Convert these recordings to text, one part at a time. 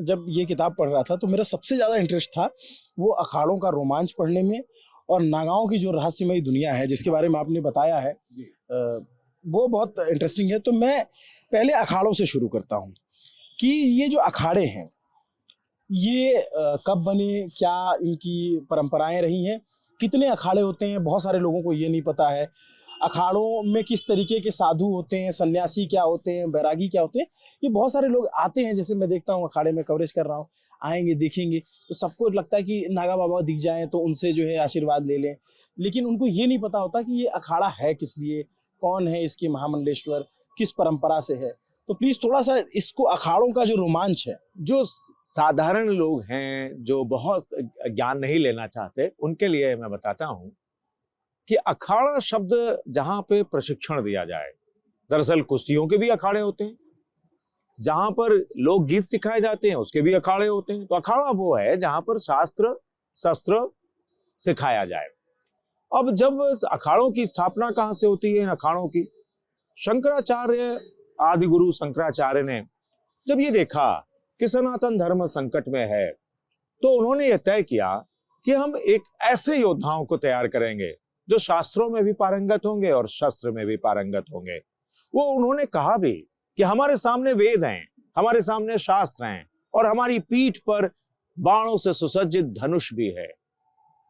जब ये किताब पढ़ रहा था तो मेरा सबसे ज़्यादा इंटरेस्ट था वो अखाड़ों का रोमांच पढ़ने में, और नागाओं की जो रहस्यमयी दुनिया है जिसके बारे में आपने बताया है वो बहुत इंटरेस्टिंग है। तो मैं पहले अखाड़ों से शुरू करता हूँ कि ये जो अखाड़े हैं ये कब बने, क्या इनकी परंपराएं रही हैं, कितने अखाड़े होते हैं, बहुत सारे लोगों को ये नहीं पता है। अखाड़ों में किस तरीके के साधु होते हैं, सन्यासी क्या होते हैं, बैरागी क्या होते हैं, ये बहुत सारे लोग आते हैं। जैसे मैं देखता हूँ अखाड़े में कवरेज कर रहा हूँ, आएंगे देखेंगे तो सबको लगता है कि नागा बाबा दिख जाएं तो उनसे जो है आशीर्वाद ले लें, लेकिन उनको ये नहीं पता होता कि ये अखाड़ा है किस लिए, कौन है इसके महामंडलेश्वर, किस परंपरा से है। तो प्लीज थोड़ा सा इसको, अखाड़ों का जो रोमांच है, जो साधारण लोग हैं जो बहुत ज्ञान नहीं लेना चाहते उनके लिए मैं बताता हूं कि अखाड़ा शब्द जहां पे प्रशिक्षण दिया जाए, दरअसल कुश्तियों के भी अखाड़े होते हैं, जहां पर लोग गीत सिखाए जाते हैं उसके भी अखाड़े होते हैं। तो अखाड़ा वो है जहां पर शास्त्र शस्त्र सिखाया जाए। अब जब अखाड़ों की स्थापना कहां से होती है, इन अखाड़ों की, शंकराचार्य आदि गुरु शंकराचार्य ने जब ये देखा कि सनातन धर्म संकट में है तो उन्होंने ये तय किया कि हम एक ऐसे योद्धाओं को तैयार करेंगे जो शास्त्रों में भी पारंगत होंगे और शस्त्र में भी पारंगत होंगे। वो उन्होंने कहा भी कि हमारे सामने वेद हैं, हमारे सामने शास्त्र हैं और हमारी पीठ पर बाणों से सुसज्जित धनुष भी है।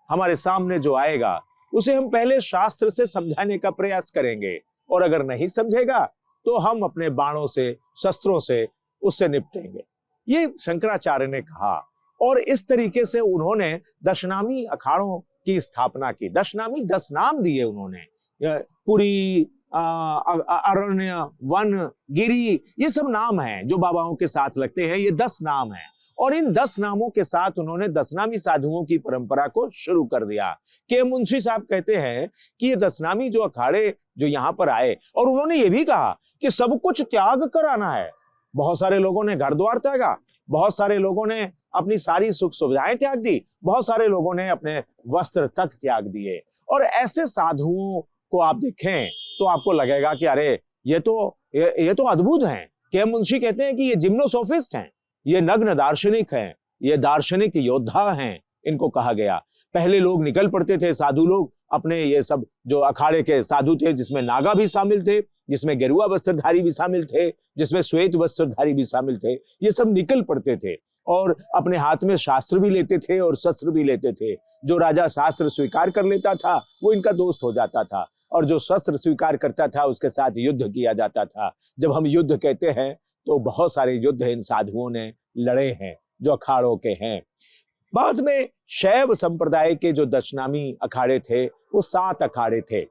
हमारे सामने जो आएगा उसे हम पहले शास्त्र से समझाने का प्रयास करेंगे और अगर नहीं समझेगा तो हम अपने बाणों से, शस्त्रों से उससे निपटेंगे। ये शंकराचार्य ने कहा और इस तरीके से उन्होंने दशनामी अखाड़ों की स्थापना की। दशनामी 10 नाम दिए उन्होंने, पुरी, अरण्य, वन, गिरी, ये सब नाम हैं जो बाबाओं के साथ लगते हैं। ये 10 नाम हैं और इन 10 नामों के साथ उन्होंने दशनामी साधुओं की परंपरा को शुरू कर दिया। के मुंशी साहब कहते हैं कि ये दशनामी जो अखाड़े जो यहां पर आए, और उन्होंने ये भी कहा कि सब कुछ त्याग कर आना है। बहुत सारे लोगों ने घर द्वार त्यागा, बहुत सारे लोगों ने अपनी सारी सुख सुविधाएं त्याग दी, बहुत सारे लोगों ने अपने वस्त्र तक त्याग दिए। और ऐसे साधुओं को आप देखें तो आपको लगेगा कि अरे ये तो अद्भुत हैं। के मुंशी कहते हैं कि ये जिम्नोसोफिस्ट हैं, ये नग्न दार्शनिक हैं, ये दार्शनिक योद्धा हैं, इनको कहा गया। पहले लोग निकल पड़ते थे, साधु लोग अपने, ये सब जो अखाड़े के साधु थे जिसमें नागा भी शामिल थे, जिसमें गेरुआ वस्त्रधारी भी शामिल थे, जिसमें श्वेत वस्त्रधारी भी शामिल थे, ये सब निकल पड़ते थे और अपने हाथ में शास्त्र भी लेते थे और शस्त्र भी लेते थे। जो राजा शास्त्र स्वीकार कर लेता था वो इनका दोस्त हो जाता था और जो शस्त्र स्वीकार करता था उसके साथ युद्ध किया जाता था। जब हम युद्ध कहते हैं तो बहुत सारे युद्ध इन साधुओं ने लड़े हैं जो अखाड़ों के हैं। बाद में शैव संप्रदाय के जो दशनामी अखाड़े थे वो 7 अखाड़े थे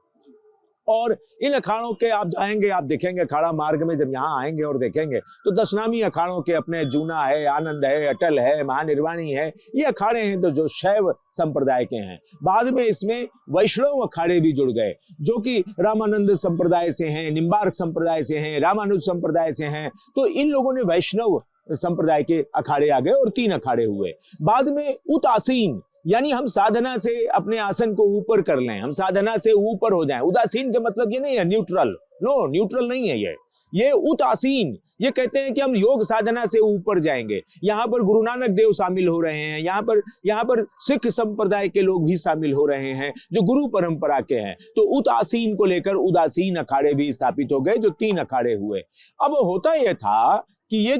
और इन अखाड़ों के आप जाएंगे, आप देखेंगे अखाड़ा मार्ग में जब यहाँ आएंगे और देखेंगे तो दशनामी अखाड़ों के अपने जूना है, आनंद है, अटल है, महानिर्वाणी है, ये अखाड़े हैं तो जो शैव संप्रदाय के हैं। बाद में इसमें वैष्णव अखाड़े भी जुड़ गए जो कि रामानंद संप्रदाय से हैं, निम्बार्क संप्रदाय से हैं, रामानुज संप्रदाय से हैं। तो इन लोगों ने वैष्णव संप्रदाय के अखाड़े आ गए और 3 अखाड़े हुए। बाद में उदासीन, यानी हम साधना से अपने आसन को ऊपर कर लें, हम साधना से ऊपर हो जाएं। उदासीन का मतलब ये नहीं है न्यूट्रल, नो, न्यूट्रल नहीं है ये उदासीन। ये कहते हैं कि हम योग साधना से ऊपर जाएंगे। यहाँ पर गुरु नानक देव शामिल हो रहे हैं, यहाँ पर सिख संप्रदाय के लोग भी शामिल हो रहे हैं जो गुरु परंपरा के हैं। तो उदासीन को लेकर उदासीन अखाड़े भी स्थापित हो गए जो 3 अखाड़े हुए। अब होता यह था कि ये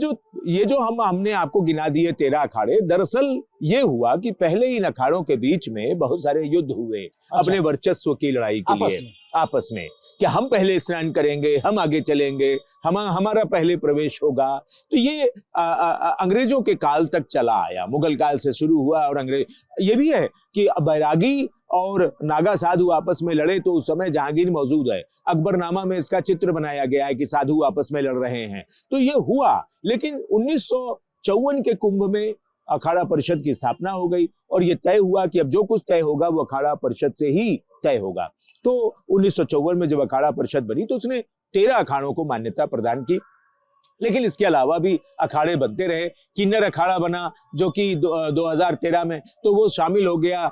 जो हमने आपको गिना दिए 13 अखाड़े, दरअसल ये हुआ कि पहले इन अखाड़ों के बीच में बहुत सारे युद्ध हुए अपने वर्चस्व की लड़ाई के लिए आपस में, कि हम पहले स्नान करेंगे, हम आगे चलेंगे, हमारा पहले प्रवेश होगा। तो ये अंग्रेजों के काल तक चला आया, मुगल काल से शुरू हुआ। और अंग्रेज ये भी है कि बैरागी और नागा साधु आपस में लड़े तो उस समय जहांगीर मौजूद है, अकबरनामा में इसका चित्र बनाया गया है कि साधु आपस में लड़ रहे हैं। तो ये हुआ, लेकिन 1954 के कुंभ में अखाड़ा परिषद की स्थापना हो गई और ये तय हुआ कि अब जो कुछ तय होगा वो अखाड़ा परिषद से ही तय होगा। तो 1954 में जब अखाड़ा परिषद बनी तो उसने 13 अखाड़ों को मान्यता प्रदान की। लेकिन इसके अलावा भी अखाड़े बनते रहे। किन्नर अखाड़ा बना जो कि 2013 में, तो वो शामिल हो गया,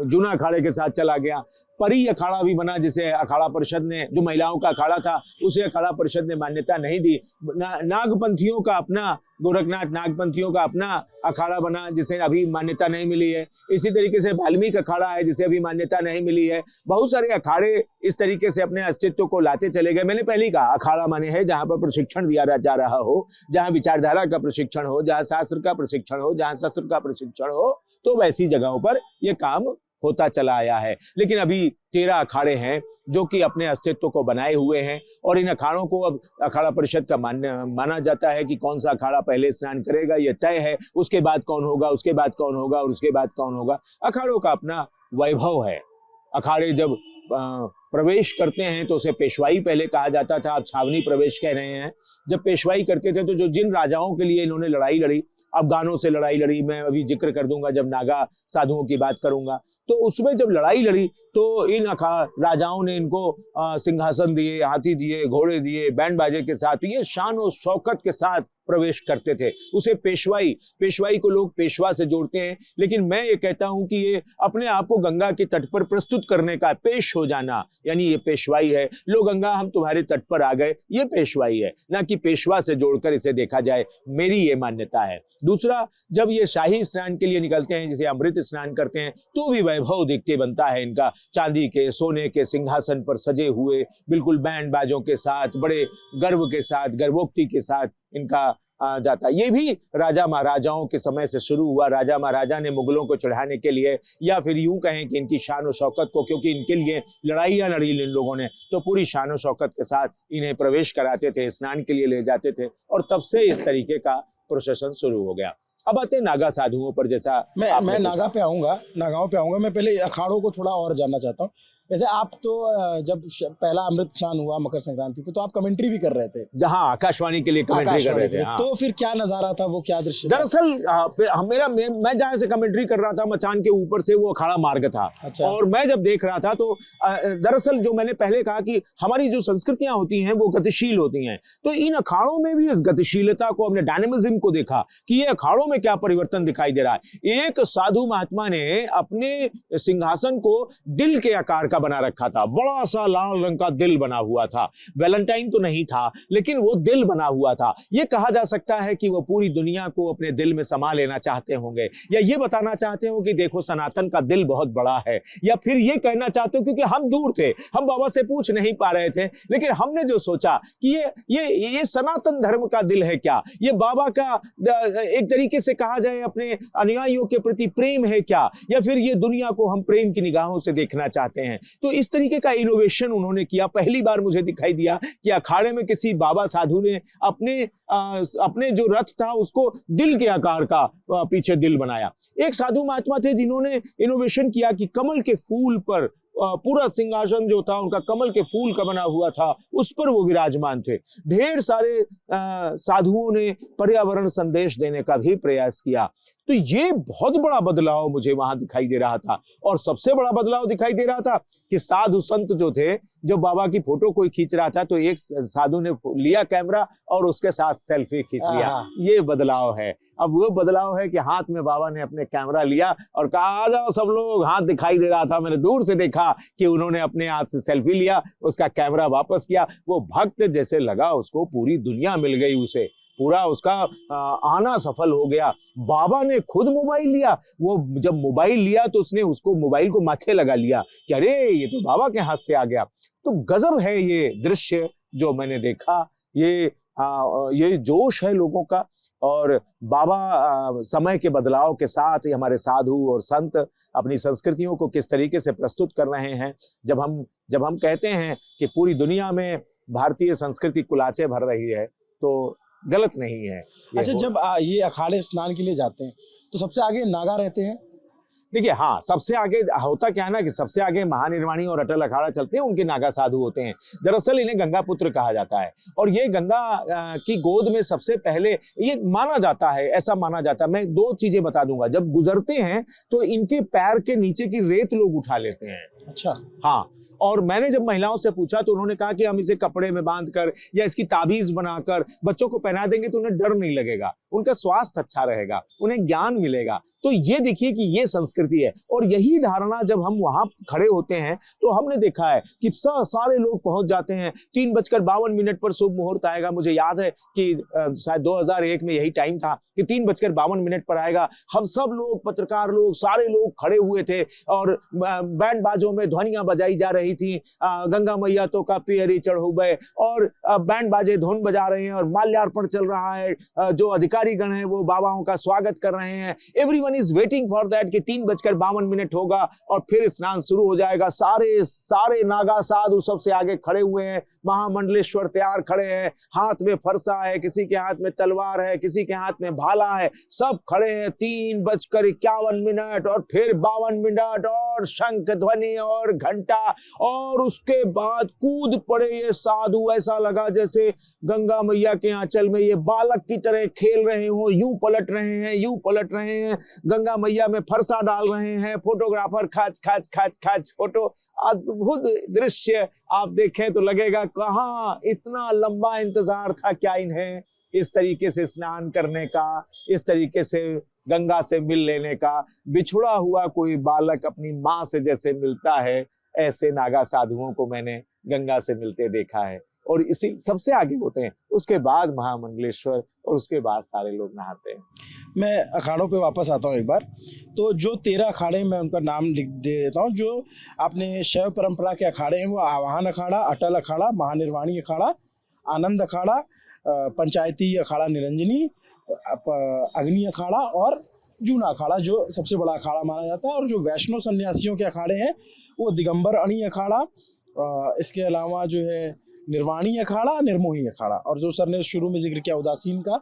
जूना अखाड़े के साथ चला गया। परी अखाड़ा भी बना, जिसे अखाड़ा परिषद ने, जो महिलाओं का अखाड़ा था उसे अखाड़ा परिषद ने मान्यता नहीं दी। नागपंथियों का अपना, गोरखनाथ नागपंथियों का अपना अखाड़ा बना जिसे अभी मान्यता नहीं मिली है। इसी तरीके से वाल्मीकि अखाड़ा है जिसे अभी मान्यता नहीं मिली है। बहुत सारे अखाड़े इस तरीके से अपने अस्तित्व को लाते चले गए। मैंने पहले ही कहा, अखाड़ा माने है जहां पर प्रशिक्षण दिया जा रहा हो, जहां विचारधारा का प्रशिक्षण हो, जहां शास्त्र का प्रशिक्षण हो, जहां शस्त्र का प्रशिक्षण हो, तो वैसी जगहों पर यह काम होता चला आया है। लेकिन अभी 13 अखाड़े हैं जो कि अपने अस्तित्व को बनाए हुए हैं, और इन अखाड़ों को अब अखाड़ा परिषद का माना जाता है कि कौन सा अखाड़ा पहले स्नान करेगा ये तय है, उसके बाद कौन होगा, उसके बाद कौन होगा, और उसके बाद कौन होगा। अखाड़ों का अपना वैभव है। अखाड़े जब प्रवेश करते हैं तो उसे पेशवाई पहले कहा जाता था, अब छावनी प्रवेश कह रहे हैं। जब पेशवाई करते थे तो जो जिन राजाओं के लिए इन्होंने लड़ाई लड़ी, अफगानों से लड़ाई लड़ी, मैं अभी जिक्र कर दूंगा जब नागा साधुओं की बात करूंगा, तो उसमें जब लड़ाई लड़ी तो इन राजाओं ने इनको सिंहासन दिए, हाथी दिए, घोड़े दिए, बैंड बाजे के साथ, ये शान और शौकत के साथ प्रवेश करते थे। उसे पेशवाई को लोग पेशवा से जोड़ते हैं, लेकिन मैं ये कहता हूं कि ये अपने आप को गंगा के तट पर प्रस्तुत करने का, पेश हो जाना, यानी ये पेशवाई है। लो गंगा हम तुम्हारे तट पर आ गए, ये पेशवाई है, ना कि पेशवा से जोड़कर इसे देखा जाए। मेरी ये मान्यता है। दूसरा, जब ये शाही स्नान के लिए निकलते हैं, जिसे अमृत स्नान करते हैं, तो भी वैभव देखते बनता है इनका। चांदी के, सोने के सिंहासन पर सजे हुए, बिल्कुल बैंड बाजों के साथ, बड़े गर्व के साथ, गर्वोक्ति के साथ इनका जाता। ये भी राजा महाराजाओं के समय से शुरू हुआ। राजा महाराजा ने मुगलों को चढ़ाने के लिए, या फिर यूं कहें कि इनकी शान और शौकत को, क्योंकि इनके लिए लड़ाइयां लड़ी इन लोगों ने, तो पूरी शान और शौकत के साथ इन्हें प्रवेश कराते थे, स्नान के लिए ले जाते थे, और तब से इस तरीके का प्रोसेशन शुरू हो गया। अब आते हैं नागा साधुओं पर। जैसा मैं नागा पे आऊंगा, नागाओं पे आऊंगा। मैं पहले अखाड़ों को थोड़ा और जानना चाहता हूँ। जैसे आप तो जब पहला अमृत स्नान हुआ मकर संक्रांति पे, तो आप कमेंट्री भी कर रहे थे, जहां आकाशवाणी के लिए कमेंट्री कर रहे थे। हाँ। तो फिर क्या नजारा था, वो क्या दृश्य? दरअसल मैं जहां से कमेंट्री कर रहा था, मचान के ऊपर से वो अखाड़ा मार्ग था। अच्छा। और मैं जब देख रहा था तो दरअसल जो मैंने पहले कहा कि हमारी जो संस्कृतियां होती हैं वो गतिशील होती हैं, तो इन अखाड़ों में भी इस गतिशीलता को, अपने डायनेमिज्म को देखा कि ये अखाड़ों में क्या परिवर्तन दिखाई दे रहा है। एक साधु महात्मा ने अपने सिंहासन को दिल के आकार का बना रखा था, बड़ा सा लाल रंग का दिल बना हुआ था। वैलेंटाइन तो नहीं था, लेकिन वो दिल बना हुआ था। ये कहा जा सकता है कि वो पूरी दुनिया को अपने दिल में समा लेना चाहते होंगे, या ये बताना चाहते हो कि देखो सनातन का दिल बहुत बड़ा है, या फिर ये कहना चाहते हो क्योंकि हम दूर थे, हम बाबा से पूछ नहीं पा रहे थे, लेकिन हमने जो सोचा कि ये सनातन धर्म का दिल है क्या, ये बाबा का एक तरीके से कहा जाए अपने अनुयायियों के प्रति प्रेम है क्या, या फिर ये दुनिया को हम प्रेम की निगाहों से देखना चाहते हैं। तो इस तरीके का इनोवेशन उन्होंने किया। पहली बार मुझे दिखाई दिया कि अखाड़े में किसी बाबा साधु ने अपने जो रथ था उसको दिल के आकार का पीछे दिल बनाया। एक साधु महात्मा थे जिन्होंने इनोवेशन किया कि कमल के फूल पर पूरा सिंहासन जो था उनका कमल के फूल का बना हुआ था, उस पर वो विराजमान थे। ढेर सारे साधुओं ने पर्यावरण संदेश देने का भी प्रयास किया। तो ये बहुत बड़ा बदलाव मुझे वहां दिखाई दे रहा था। और सबसे बड़ा बदलाव दिखाई दे रहा था कि साधु संत जो थे, जब बाबा की फोटो कोई खींच रहा था तो एक साधु ने लिया कैमरा और उसके साथ सेल्फी खींच लिया। ये बदलाव है। अब वो बदलाव है कि हाथ में बाबा ने अपने कैमरा लिया और कहा आ जाओ सब लोग। हाथ दिखाई दे रहा था, मैंने दूर से देखा कि उन्होंने अपने हाथ से सेल्फी लिया, उसका कैमरा वापस किया। वो भक्त जैसे लगा उसको पूरी दुनिया मिल गई, उसे पूरा उसका आना सफल हो गया। बाबा ने खुद मोबाइल लिया। वो जब मोबाइल लिया तो उसने उसको मोबाइल को माथे लगा लिया कि अरे ये तो बाबा के हाथ से आ गया। तो गजब है ये दृश्य जो मैंने देखा। ये जोश है लोगों का। और बाबा समय के बदलाव के साथ हमारे साधु और संत अपनी संस्कृतियों को किस तरीके से प्रस्तुत कर रहे हैं। जब हम कहते हैं कि पूरी दुनिया में भारतीय संस्कृति कुलाचे भर रही है तो गलत नहीं है। अच्छा, जब ये अखाड़े स्नान के लिए जाते हैं तो सबसे आगे नागा रहते हैं। देखिए, हाँ, सबसे आगे होता क्या है ना कि सबसे आगे महानिर्वाणी और अटल अखाड़ा चलते हैं, उनके नागा साधु होते हैं। दरअसल इन्हें गंगा पुत्र कहा जाता है और ये गंगा की गोद में सबसे पहले ये माना जाता है, ऐसा माना जाता है। मैं दो चीजें बता दूंगा। जब गुजरते हैं तो इनके पैर के नीचे की रेत लोग उठा लेते हैं। अच्छा, हाँ। और मैंने जब महिलाओं से पूछा तो उन्होंने कहा कि हम इसे कपड़े में बांधकर या इसकी ताबीज बनाकर बच्चों को पहना देंगे तो उन्हें डर नहीं लगेगा, उनका स्वास्थ्य अच्छा रहेगा, उन्हें ज्ञान मिलेगा। तो ये देखिए कि ये संस्कृति है। और यही धारणा जब हम वहां खड़े होते हैं तो हमने देखा है कि सारे लोग पहुंच जाते हैं। 3:52 पर शुभ मुहूर्त आएगा। मुझे याद है कि शायद 2001 में यही टाइम था कि 3:52 पर आएगा। हम सब लोग, पत्रकार लोग, सारे लोग खड़े हुए थे और बैंड बाजों में ध्वनियां बजाई जा रही थी। गंगा मैया तो का पियरी चढ़ोबे, और बैंड बाजे धुन बजा रहे हैं और माल्यार्पण चल रहा है। जो अधिकारी गण हैं वो बाबाओं का स्वागत कर रहे हैं। Everyone is waiting for that कि 3:52 होगा और फिर स्नान शुरू हो जाएगा। सारे नागा साधु सबसे आगे खड़े हुए हैं। महामंडलेश्वर तैयार खड़े हैं, हाथ में फरसा है, किसी के हाथ में तलवार है, किसी के हाथ में भाला है, सब खड़े हैं। 3:51 और फिर 52 मिनट और शंख ध्वनि और घंटा, और उसके बाद कूद पड़े ये साधु। ऐसा लगा जैसे गंगा मैया के आंचल में ये बालक की तरह खेल रहे हो, यूं पलट रहे हैं, यूं पलट रहे हैं, गंगा मैया में फरसा डाल रहे हैं। फोटोग्राफर खाच खाच खाच खाच फोटो। अद्भुत दृश्य आप देखें तो लगेगा कहाँ इतना लंबा इंतजार था क्या इन्हें इस तरीके से स्नान करने का, इस तरीके से गंगा से मिल लेने का। बिछुड़ा हुआ कोई बालक अपनी माँ से जैसे मिलता है, ऐसे नागा साधुओं को मैंने गंगा से मिलते देखा है। और इसी सबसे आगे होते हैं, उसके बाद महामंडलेश्वर, और उसके बाद सारे लोग नहाते हैं। मैं अखाड़ों पे वापस आता हूँ एक बार। तो जो 13 अखाड़े, मैं उनका नाम लिख दे देता हूँ जो आपने शैव परंपरा के अखाड़े हैं। वो आवाहन अखाड़ा, अटल अखाड़ा, महानिर्वाणी अखाड़ा, आनंद अखाड़ा, पंचायती अखाड़ा निरंजनी, अग्नि अखाड़ा और जूना अखाड़ा जो सबसे बड़ा अखाड़ा माना जाता है। और जो वैष्णव सन्यासियों के अखाड़े हैं वो दिगंबर अणी अखाड़ा, इसके अलावा जो है निर्वाणी अखाड़ा, निर्मोही अखाड़ा, और जो सर ने शुरू में जिक्र किया उदासीन का,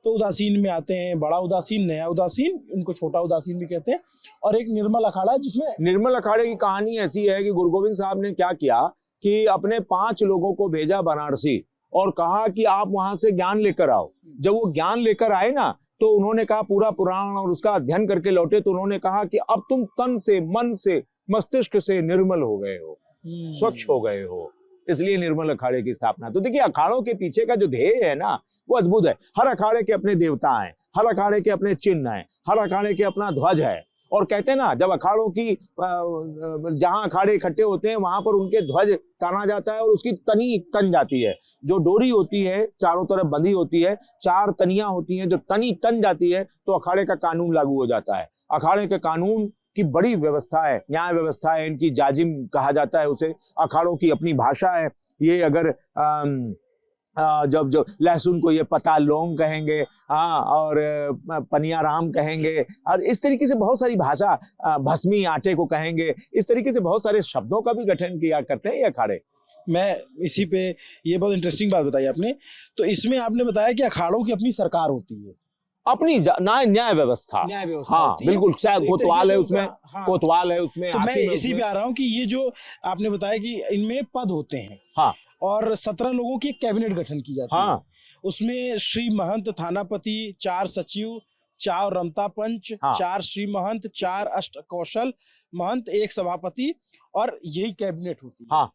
तो उदासीन में आते हैं बड़ा उदासीन, नया उदासीन, इनको छोटा उदासीन भी कहते हैं, और एक निर्मल अखाड़ा है जिसमें। निर्मल अखाड़े की कहानी ऐसी है कि गुरु गोविंद साहब ने क्या किया कि अपने 5 लोगों को भेजा बनारसी और कहा कि आप वहां से ज्ञान लेकर आओ। जब वो ज्ञान लेकर आए ना, तो उन्होंने कहा, पूरा पुराण और उसका अध्ययन करके लौटे, तो उन्होंने कहा कि अब तुम तन से, मन से, मस्तिष्क से निर्मल हो गए हो, स्वच्छ हो गए हो, इसलिए निर्मल अखाड़े की स्थापना। तो देखिए अखाड़ों के पीछे का जो ध्येय है ना, वो अद्भुत है। हर अखाड़े के अपने देवता हैं, हर अखाड़े के अपने चिन्ह हैं, हर अखाड़े के अपना ध्वज है। और कहते हैं ना, जब अखाड़ों की जहां अखाड़े इकट्ठे होते हैं वहां पर उनके ध्वज ताना जाता है और उसकी तनी तन जाती है। जो डोरी होती है चारों तरफ बंधी होती है, 4 तनियां होती हैं, जो तनी तन जाती है तो अखाड़े का कानून लागू हो जाता है। अखाड़े के कानून की बड़ी व्यवस्था है, न्याय व्यवस्था है, इनकी जाजिम कहा जाता है उसे। अखाड़ों की अपनी भाषा है। ये अगर जब जो लहसुन को ये पता लोंग कहेंगे, हाँ, और पनिया राम कहेंगे, और इस तरीके से बहुत सारी भाषा, भस्मी आटे को कहेंगे, इस तरीके से बहुत सारे शब्दों का भी गठन किया करते हैं ये अखाड़े। मैं इसी पे, ये बहुत इंटरेस्टिंग बात बताई आपने। तो इसमें आपने बताया कि अखाड़ों की अपनी सरकार होती है, अपनी न्याय व्यवस्था। हाँ बिल्कुल, कोतवाल है उसमें, हाँ। कोतवाल है उसमें। तो मैं इसी पे आ रहा हूँ कि ये जो आपने बताया कि इनमें पद होते हैं, हाँ, और 17 लोगों की कैबिनेट गठन की जाती हाँ। है। उसमें श्री महंत थानापति, 4 सचिव, 4 रमता पंच, हाँ। 4 श्री महंत, 4 अष्ट कौशल महंत, 1 सभापति, और यही कैबिनेट होती है। हाँ।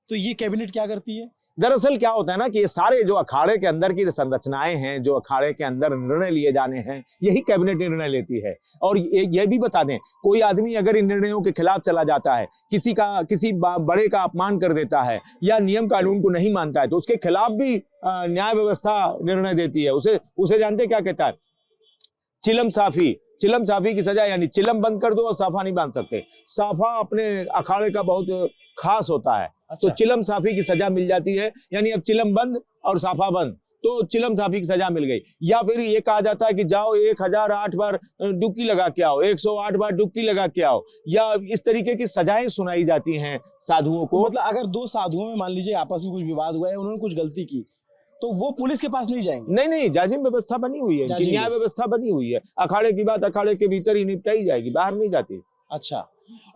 तो ये कैबिनेट क्या करती है? दरअसल क्या होता है ना कि ये सारे जो अखाड़े के अंदर की संरचनाएं हैं, जो अखाड़े के अंदर निर्णय लिए जाने हैं, यही कैबिनेट निर्णय लेती है। और ये भी बता दें, कोई आदमी अगर इन निर्णयों के खिलाफ चला जाता है, किसी बड़े का अपमान कर देता है या नियम कानून को नहीं मानता है, तो उसके खिलाफ भी न्याय व्यवस्था निर्णय देती है। उसे जानते क्या कहता है? चिलम साफी। चिलम साफी की सजा, यानी चिलम बंद कर दो और साफा नहीं बांध सकते। साफा अपने अखाड़े का बहुत खास होता है। अच्छा। तो चिलम साफी की सजा मिल जाती है, यानी अब चिलम बंद और साफा बंद, तो चिलम साफी की सजा मिल गई। या फिर ये कहा जाता है कि जाओ 1008 बार डुबकी लगा के आओ, 108 बार डुबकी लगा के आओ, या इस तरीके की सजाएं सुनाई जाती हैं साधुओं को। मतलब अगर 2 साधुओं में मान लीजिए आपस में कुछ विवाद हुआ है, उन्होंने कुछ गलती की, तो वो पुलिस के पास नहीं जाएंगे। नहीं, जाजिम व्यवस्था बनी हुई है, न्याय व्यवस्था बनी हुई है। अखाड़े की बात अखाड़े के भीतर ही निपटाई जाएगी, बाहर नहीं जाती। अच्छा,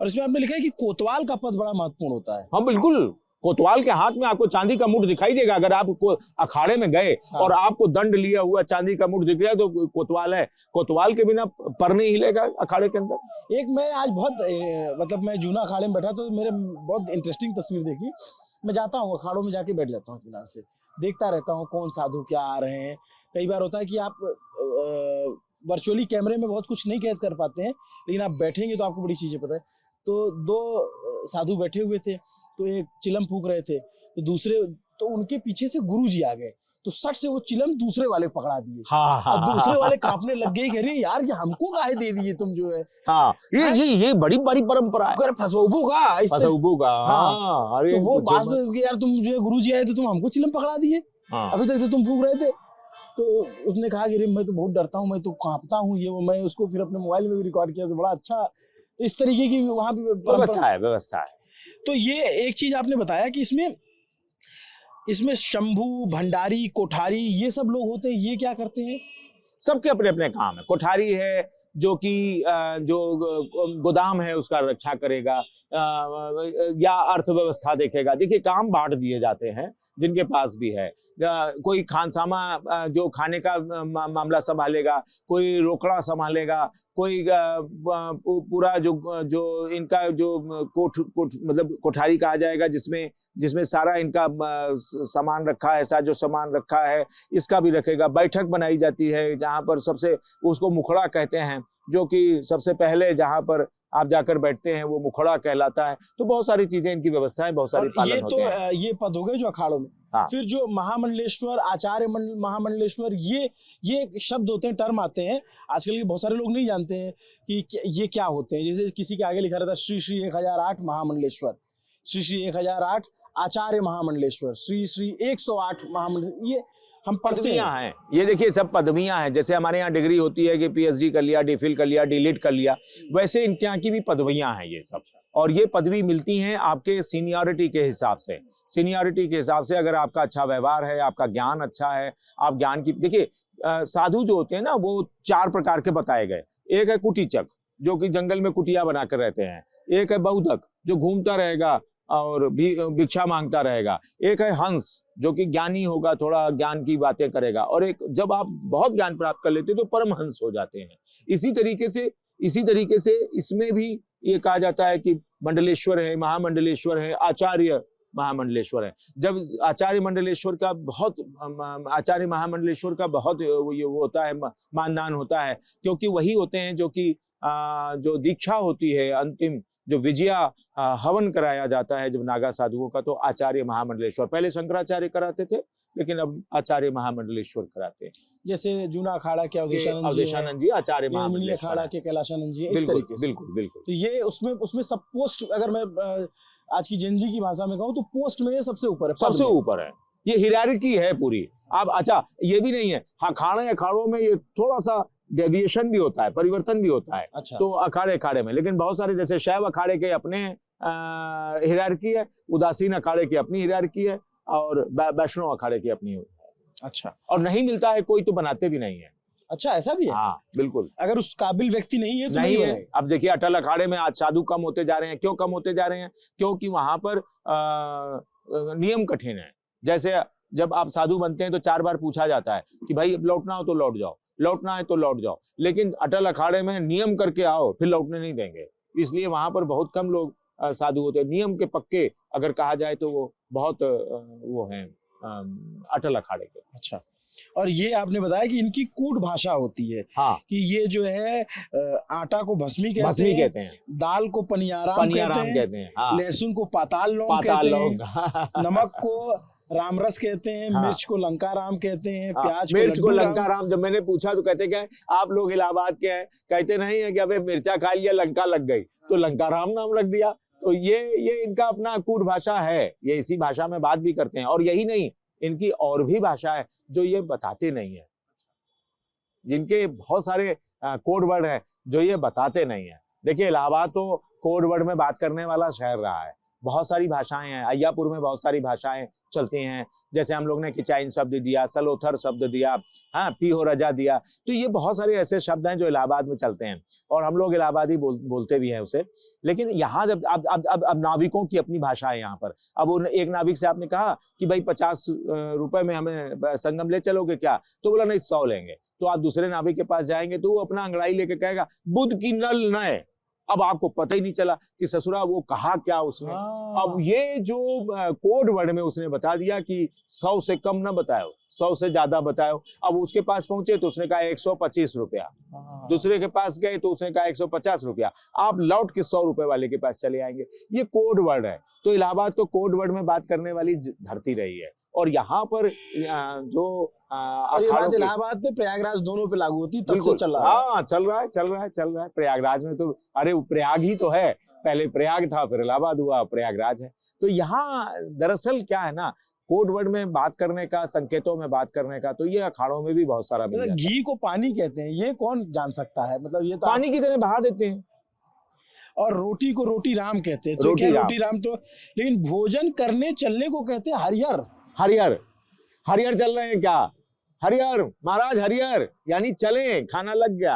और इसमें आपने लिखा है कि कोतवाल का पद बड़ा महत्वपूर्ण होता है। हाँ बिल्कुल, कोतवाल के हाथ में आपको चांदी का मुठ दिखाई देगा। अगर आप अखाड़े में गए, हाँ, और आपको दंड लिया हुआ चांदी का मुठ दिख रहा है तो कोतवाल है। कोतवाल के बिना पर नहीं हिलेगा अखाड़े के अंदर। एक मैं आज मतलब मैं जूना अखाड़े में बैठा तो मेरे बहुत इंटरेस्टिंग तस्वीर देखी। मैं जाता हूँ अखाड़ों में, जाके बैठ जाता हूँ इत्मीनान से, देखता रहता हूँ कौन साधु क्या आ रहे हैं। कई बार होता है कि आप वर्चुअली कैमरे में बहुत कुछ नहीं कैद कर पाते हैं, लेकिन आप बैठेंगे तो आपको बड़ी चीजें पता है। तो दो साधु बैठे हुए थे, तो एक चिलम फूंक रहे थे, तो दूसरे, तो उनके पीछे से गुरुजी आ गए, तो सट से वो चिलम दूसरे वाले पकड़ा दिए। हाँ, और दूसरे वाले कांपने लग गए कि अरे यार ये हमको काहे दे दिए तुम जो है। हाँ, ये बड़ी बड़ी परंपरा है, अगर फसौबू का इस तरह- फसौबू का। हाँ। हाँ, अरे तो वो पूछो बात मत। में कि यार तुम जो है गुरुजी आए तो तुम हमको चिलम पकड़ा दिए, हाँ, अभी तक तो तुम फूंक रहे थे। तो उसने कहा कि अरे मैं तो बहुत डरता हूँ, मैं तो कांपता हूँ, ये वो। मैं उसको फिर अपने मोबाइल में भी रिकॉर्ड किया, तो बड़ा अच्छा। तो इस तरीके की वहाँ पे व्यवस्था है, व्यवस्था है। तो ये एक चीज आपने बताया कि इसमें शंभू, भंडारी, कोठारी ये सब लोग होते हैं, ये क्या करते हैं? सबके अपने अपने काम है। कोठारी है जो कि जो गोदाम है उसका रक्षा करेगा, या अर्थव्यवस्था देखेगा। देखिए, काम बांट दिए जाते हैं जिनके पास भी है। कोई खानसामा जो खाने का मामला संभालेगा, कोई रोकड़ा संभालेगा, कोई पूरा जो इनका जो कोठ मतलब कोठारी कहा जाएगा, जिसमें सारा इनका सामान रखा है, साजो सामान रखा है, इसका भी रखेगा। बैठक बनाई जाती है जहाँ पर सबसे, उसको मुखड़ा कहते हैं, जो कि सबसे पहले जहाँ पर आप जाकर बैठते हैं वो मुखड़ा कहलाता है। तो बहुत सारी चीजें, इनकी व्यवस्थाएं बहुत सारी पालन होते हैं। ये पद हो गए जो अखाड़ों में। हाँ। फिर जो महामंडलेश्वर, आचार्य महामंडलेश्वर, ये शब्द होते हैं, टर्म आते हैं। आजकल के बहुत सारे लोग नहीं जानते हैं कि ये क्या होते हैं। जैसे किसी के आगे लिखा रहता है श्री श्री 1008 महामंडलेश्वर, श्री श्री 1008 आचार्य महामंडलेश्वर, श्री श्री 108 महामंडलेश्वर, ये हम पढ़ते हैं। ये देखिए, सब पदवियां हैं। जैसे हमारे यहाँ डिग्री होती है कि पीएचडी कर लिया, डीफिल कर लिया, डीलिट कर लिया, वैसे इनके यहाँ की भी पदवियां हैं ये सब। और ये पदवी मिलती हैं आपके सीनियरिटी के हिसाब से। सीनियरिटी के हिसाब से अगर आपका अच्छा व्यवहार है, आपका ज्ञान अच्छा है, आप ज्ञान की, देखिए साधु जो होते हैं ना, वो 4 प्रकार के बताए गए। एक है कुटीचक, जो कि जंगल में कुटिया बनाकर रहते हैं। एक है बहुधक, जो घूमता रहेगा और भिक्षा मांगता रहेगा। एक है हंस, जो कि ज्ञानी होगा, थोड़ा ज्ञान की बातें करेगा। और एक, जब आप बहुत ज्ञान प्राप्त कर लेते हैं तो परमहंस हो जाते हैं। इसी तरीके से इसमें भी ये कहा जाता है कि मंडलेश्वर है, महामंडलेश्वर है, आचार्य महामंडलेश्वर है। जब आचार्य महामंडलेश्वर का बहुत ये वो होता है, मानदान होता है, क्योंकि वही होते हैं जो कि जो दीक्षा होती है, अंतिम जो विजया हवन कराया जाता है जब नागा साधुओं का, तो आचार्य महामंडलेश्वर। पहले शंकराचार्य कराते थे, लेकिन अब आचार्य महामंडलेश्वर कराते हैं। जैसे जूना अखाड़ा के अवधेशानंद जी आचार्य महामंडलेश्वर, अखाड़ा के कैलाशानंद जी, इस तरीके से। बिल्कुल। तो ये उसमें सब पोस्ट, अगर मैं आज की जेन जी की भाषा में कहूँ तो पोस्ट में ये सबसे ऊपर है। ये हिरार्की है पूरी। अब अच्छा, ये भी नहीं है, अखाड़ों में ये थोड़ा सा डेविएशन भी होता है, परिवर्तन भी होता है। अच्छा। तो अखाड़े में, लेकिन बहुत सारे, जैसे शैव अखाड़े के अपने हिरार्की है, उदासीन अखाड़े की अपनी हिरार्की है, और वैष्णव अखाड़े की अपनी है। अच्छा। और नहीं मिलता है कोई तो बनाते भी नहीं है। अच्छा, ऐसा भी है? हाँ, बिल्कुल। अगर उस काबिल व्यक्ति नहीं है तो नहीं है। अब देखिए, अटल अखाड़े में आज साधु कम होते जा रहे हैं। क्यों कम होते जा रहे हैं? क्योंकि वहां पर नियम कठिन है। जैसे जब आप साधु बनते हैं तो 4 बार पूछा जाता है कि भाई लौटना हो तो लौट जाओ, लौटना है तो लौट जाओ। लेकिन अटल अखाड़े में नियम करके आओ, फिर लौटने नहीं देंगे। इसलिए वहां पर बहुत कम लोग साधु होते हैं। नियम के पक्के अगर कहा जाए तो वो बहुत वो हैं अटल अखाड़े के। अच्छा। और ये आपने बताया कि इनकी कूट भाषा होती है। हाँ। कि ये जो है आटा को भस्मी कहते हैं, दाल को पनियाराम कहते हैं, हाँ। लहसुन को पाताल लौंग कहते हैं, नमक को रामरस कहते हैं, हाँ। मिर्च को लंकाराम कहते हैं, हाँ। प्याज मिर्च को लंकाराम। जब मैंने पूछा तो कहते क्या है, आप लोग इलाहाबाद के हैं, कहते नहीं है कि अबे मिर्चा खा लिया लंका लग गई तो लंकाराम नाम रख दिया। तो ये इनका अपना कूट भाषा है। ये इसी भाषा में बात भी करते हैं। और यही नहीं, इनकी और भी भाषा है जो ये बताते नहीं है, जिनके बहुत सारे कोड वर्ड है जो ये बताते नहीं है। देखिए, इलाहाबाद तो कोड वर्ड में बात करने वाला शहर रहा है। बहुत सारी भाषाएं हैं। अय्यापुर में बहुत सारी भाषाएं चलती हैं। जैसे हम लोग ने किचाइन शब्द दिया, सलोथर शब्द दिया, हाँ, पीहो रजा दिया। तो ये बहुत सारे ऐसे शब्द हैं जो इलाहाबाद में चलते हैं, और हम लोग इलाहाबादी बोलते भी हैं उसे। लेकिन यहाँ जब अब नाविकों की अपनी भाषा है यहाँ पर। अब एक नाविक से आपने कहा कि भाई 50 रुपए में हमें संगम ले चलोगे क्या? तो बोला नहीं, 100 लेंगे। तो आप दूसरे नाविक के पास जाएंगे तो वो अपना अंगड़ाई लेके कहेगा बुध की नल नए। अब आपको पता ही नहीं चला कि ससुरा वो कहा क्या उसने। अब ये जो कोड वर्ड में उसने बता दिया कि 100 से कम ना बताओ, 100 से ज्यादा बताओ। अब उसके पास पहुंचे तो उसने कहा 125 रुपया, दूसरे के पास गए तो उसने कहा 150 रुपया। आप लौट के 100 रुपए वाले के पास चले आएंगे। ये कोड वर्ड है। तो इलाहाबाद तो कोड वर्ड में बात करने वाली धरती रही है। और यहाँ पर जो और ये बात इलाहाबाद पे प्रयागराज दोनों पे लागू होती, तब से चल रहा है। हाँ, चल रहा है। प्रयागराज में तो अरे प्रयाग ही तो है, पहले प्रयाग था, फिर इलाहाबाद हुआ, प्रयागराज है। तो यहाँ दरअसल क्या है ना, कोड वर्ड में बात करने का, संकेतों में बात करने का, तो ये अखाड़ों में भी बहुत सारा मिल जाता है। घी को पानी कहते हैं, ये कौन जान सकता है? मतलब ये तो पानी की तरह बहा देते हैं। और रोटी को रोटी राम कहते हैं, तो क्या रोटी राम तो, लेकिन भोजन करने चलने को कहते हैं हरियर। हरियर चल रहे हैं क्या? हरियर महाराज, हरियर यानी चले, खाना लग गया।